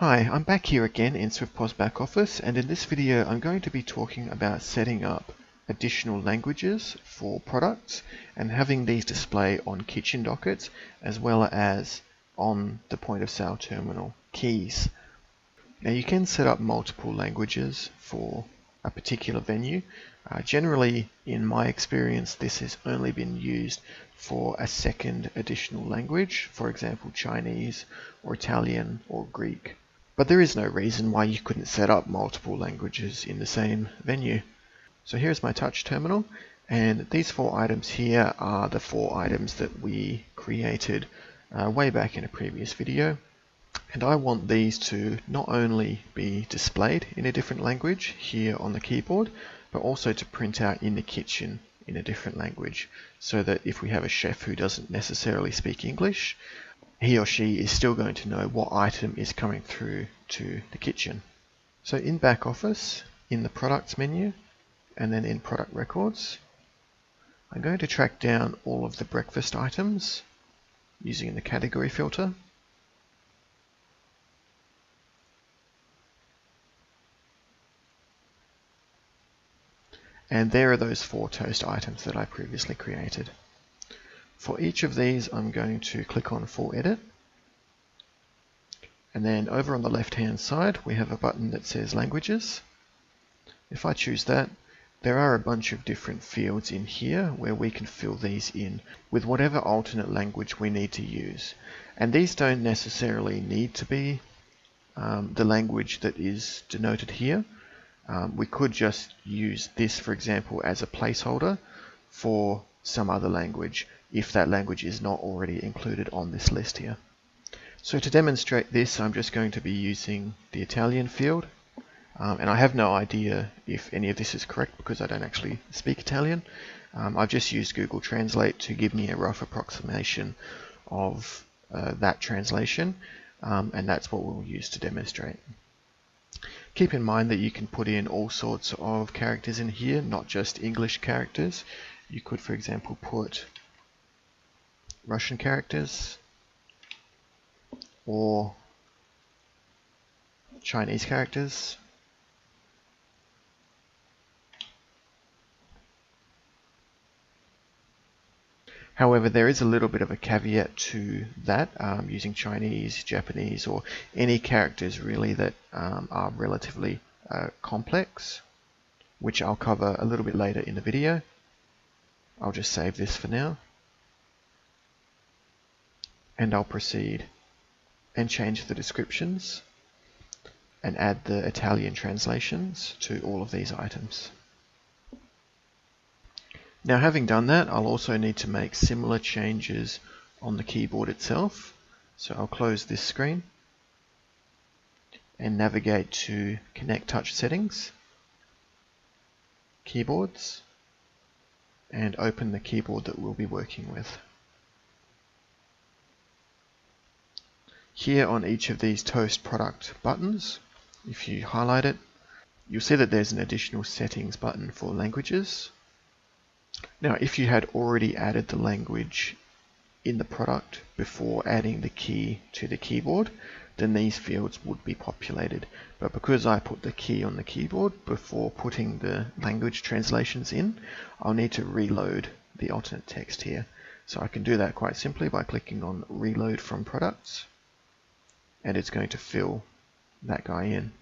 Hi, I'm back here again in SwiftPOS back office, and in this video I'm going to be talking about setting up additional languages for products and having these display on kitchen dockets as well as on the point of sale terminal keys. Now you can set up multiple languages for a particular venue. Generally, in my experience, this has only been used for a second additional language, for example Chinese or Italian or Greek. But there is no reason why you couldn't set up multiple languages in the same venue. So here's my touch terminal, and these 4 items here are the 4 items that we created way back in a previous video. And I want these to not only be displayed in a different language here on the keyboard, but also to print out in the kitchen in a different language, so that if we have a chef who doesn't necessarily speak English, he or she is still going to know what item is coming through to the kitchen. So in back office, in the products menu, and then in product records, I'm going to track down all of the breakfast items using the category filter. And there are those 4 toast items that I previously created. For each of these, I'm going to click on Full Edit. And then over on the left-hand side, we have a button that says Languages. If I choose that, there are a bunch of different fields in here where we can fill these in with whatever alternate language we need to use. And these don't necessarily need to be the language that is denoted here. We could just use this, for example, as a placeholder for some other language if that language is not already included on this list here. So to demonstrate this, I'm just going to be using the Italian field. And I have no idea if any of this is correct because I don't actually speak Italian. I've just used Google Translate to give me a rough approximation of that translation, and that's what we'll use to demonstrate. Keep in mind that you can put in all sorts of characters in here, not just English characters. You could, for example, put Russian characters or Chinese characters. However, there is a little bit of a caveat to that, using Chinese, Japanese, or any characters really that are relatively complex, which I'll cover a little bit later in the video. I'll just save this for now. And I'll proceed and change the descriptions and add the Italian translations to all of these items. Now, having done that, I'll also need to make similar changes on the keyboard itself. So I'll close this screen and navigate to Connect Touch Settings, Keyboards, and open the keyboard that we'll be working with. Here on each of these Toast product buttons, if you highlight it, you'll see that there's an additional settings button for languages. Now, if you had already added the language in the product before adding the key to the keyboard, then these fields would be populated. But because I put the key on the keyboard before putting the language translations in, I'll need to reload the alternate text here. So I can do that quite simply by clicking on Reload from Products, and it's going to fill that guy in.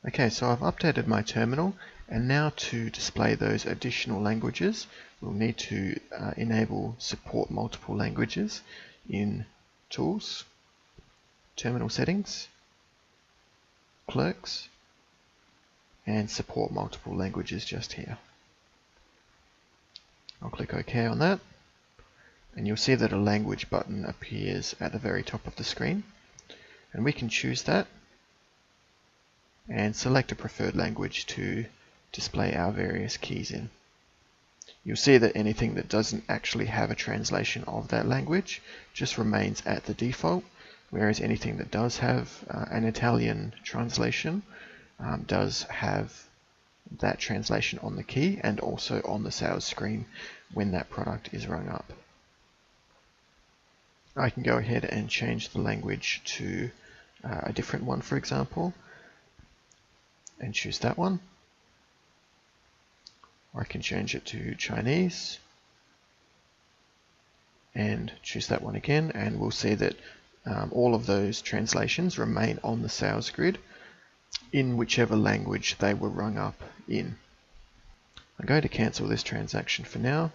Okay, so I've updated my terminal, and now to display those additional languages, we'll need to enable support multiple languages in Tools, Terminal Settings, Clerks, and support multiple languages just here. I'll click OK on that, and you'll see that a language button appears at the very top of the screen, and we can choose that and select a preferred language to display our various keys in. You'll see that anything that doesn't actually have a translation of that language just remains at the default, whereas anything that does have an Italian translation does have that translation on the key and also on the sales screen when that product is rung up. I can go ahead and change the language to a different one, for example, and choose that one. Or I can change it to Chinese and choose that one again, and we'll see that all of those translations remain on the sales grid in whichever language they were rung up in. I'm going to cancel this transaction for now.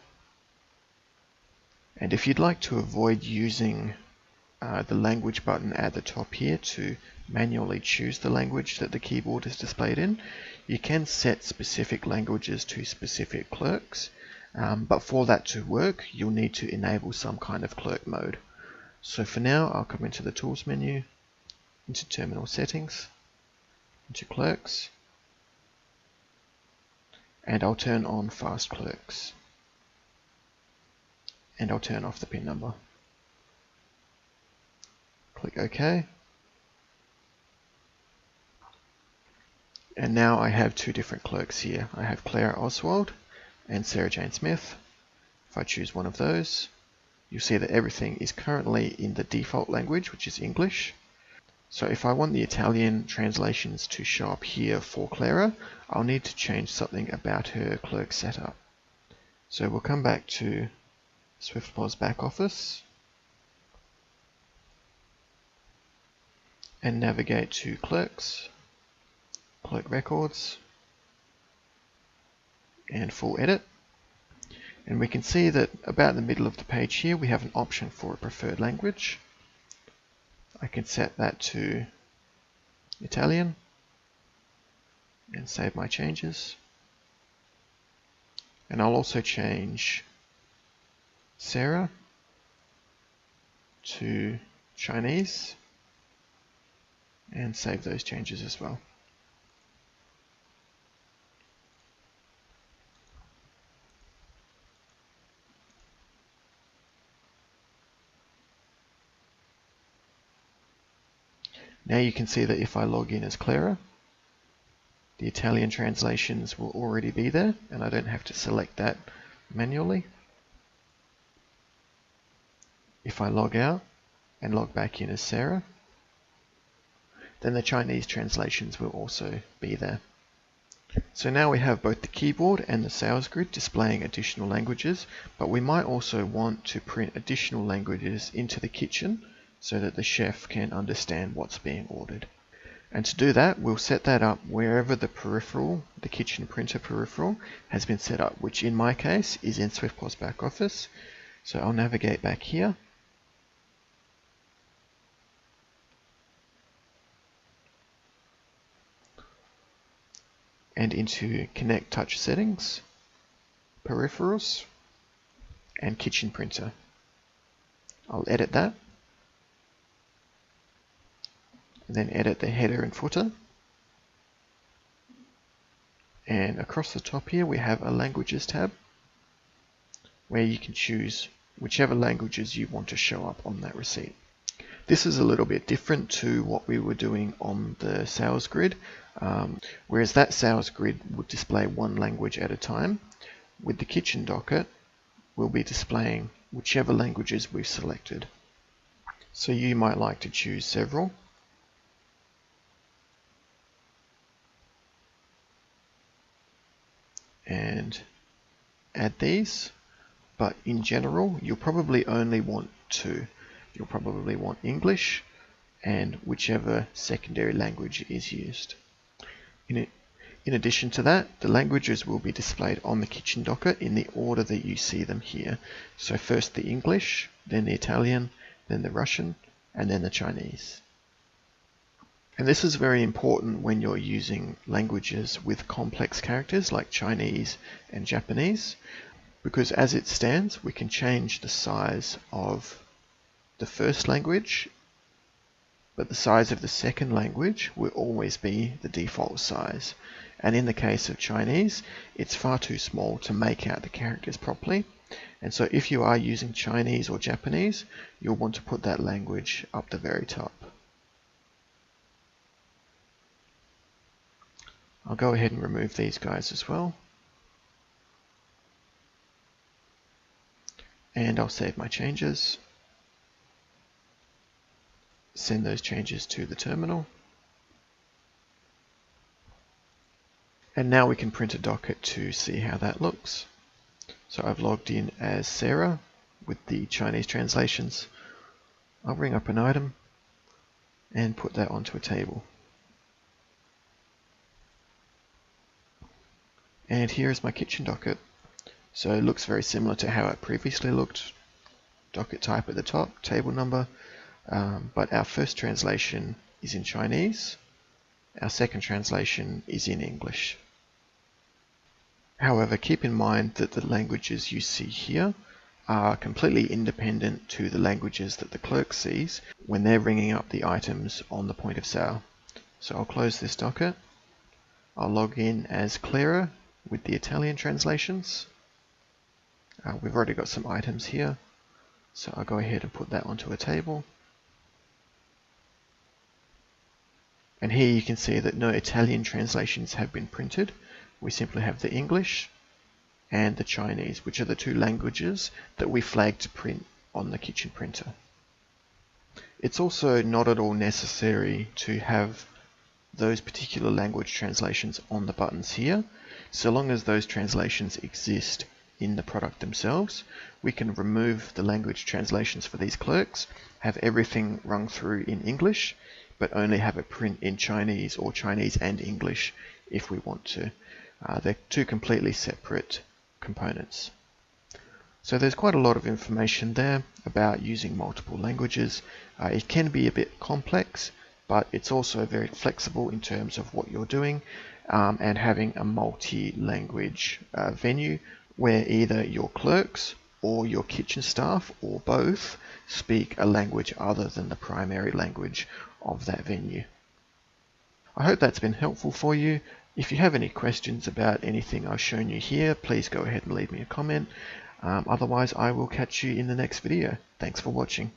And if you'd like to avoid using the language button at the top here to manually choose the language that the keyboard is displayed in, you can set specific languages to specific clerks, but for that to work you'll need to enable some kind of clerk mode. So for now I'll come into the Tools menu, into Terminal Settings, into Clerks, and I'll turn on Fast Clerks, and I'll turn off the PIN number. Click OK. And now I have two different clerks here. I have Claire Oswald and Sarah Jane Smith. If I choose one of those, you'll see that everything is currently in the default language, which is English. So if I want the Italian translations to show up here for Clara, I'll need to change something about her clerk setup. So we'll come back to SwiftPOS back office and navigate to Clerks, Clerk Records, and Full Edit. And we can see that about the middle of the page here we have an option for a preferred language. I can set that to Italian and save my changes. And I'll also change Sarah to Chinese and save those changes as well. Now you can see that if I log in as Clara, the Italian translations will already be there and I don't have to select that manually. If I log out and log back in as Sarah, then the Chinese translations will also be there. So now we have both the keyboard and the sales grid displaying additional languages, but we might also want to print additional languages into the kitchen so that the chef can understand what's being ordered. And to do that, we'll set that up wherever the peripheral, the kitchen printer peripheral, has been set up, which in my case is in SwiftPOS back office. So I'll navigate back here. And into Connect Touch Settings, Peripherals, and Kitchen Printer. I'll edit that. And then edit the header and footer. And across the top here we have a Languages tab where you can choose whichever languages you want to show up on that receipt. This is a little bit different to what we were doing on the sales grid. Whereas that sales grid would display one language at a time, with the kitchen docket we'll be displaying whichever languages we've selected. So you might like to choose several. And add these, but in general you'll probably only want two. You'll probably want English and whichever secondary language is used. In addition to that, the languages will be displayed on the kitchen docket in the order that you see them here. So first the English, then the Italian, then the Russian, and then the Chinese. And this is very important when you're using languages with complex characters like Chinese and Japanese, because as it stands, we can change the size of the first language, but the size of the second language will always be the default size. And in the case of Chinese, it's far too small to make out the characters properly. And so if you are using Chinese or Japanese, you'll want to put that language up the very top. I'll go ahead and remove these guys as well. And I'll save my changes. Send those changes to the terminal. And now we can print a docket to see how that looks. So I've logged in as Sarah with the Chinese translations. I'll bring up an item and put that onto a table. And here is my kitchen docket. So it looks very similar to how it previously looked. Docket type at the top, table number, but our first translation is in Chinese. Our second translation is in English. However, keep in mind that the languages you see here are completely independent to the languages that the clerk sees when they're ringing up the items on the point of sale. So I'll close this docket. I'll log in as Clara with the Italian translations. We've already got some items here, so I'll go ahead and put that onto a table. And here you can see that no Italian translations have been printed. We simply have the English and the Chinese, which are the two languages that we flagged to print on the kitchen printer. It's also not at all necessary to have those particular language translations on the buttons here. So long as those translations exist in the product themselves, we can remove the language translations for these clerks, have everything rung through in English, but only have it print in Chinese or Chinese and English if we want to. They're two completely separate components. So there's quite a lot of information there about using multiple languages. It can be a bit complex, but it's also very flexible in terms of what you're doing, and having a multi-language venue where either your clerks or your kitchen staff or both speak a language other than the primary language of that venue. I hope that's been helpful for you. If you have any questions about anything I've shown you here, please go ahead and leave me a comment. Otherwise, I will catch you in the next video. Thanks for watching.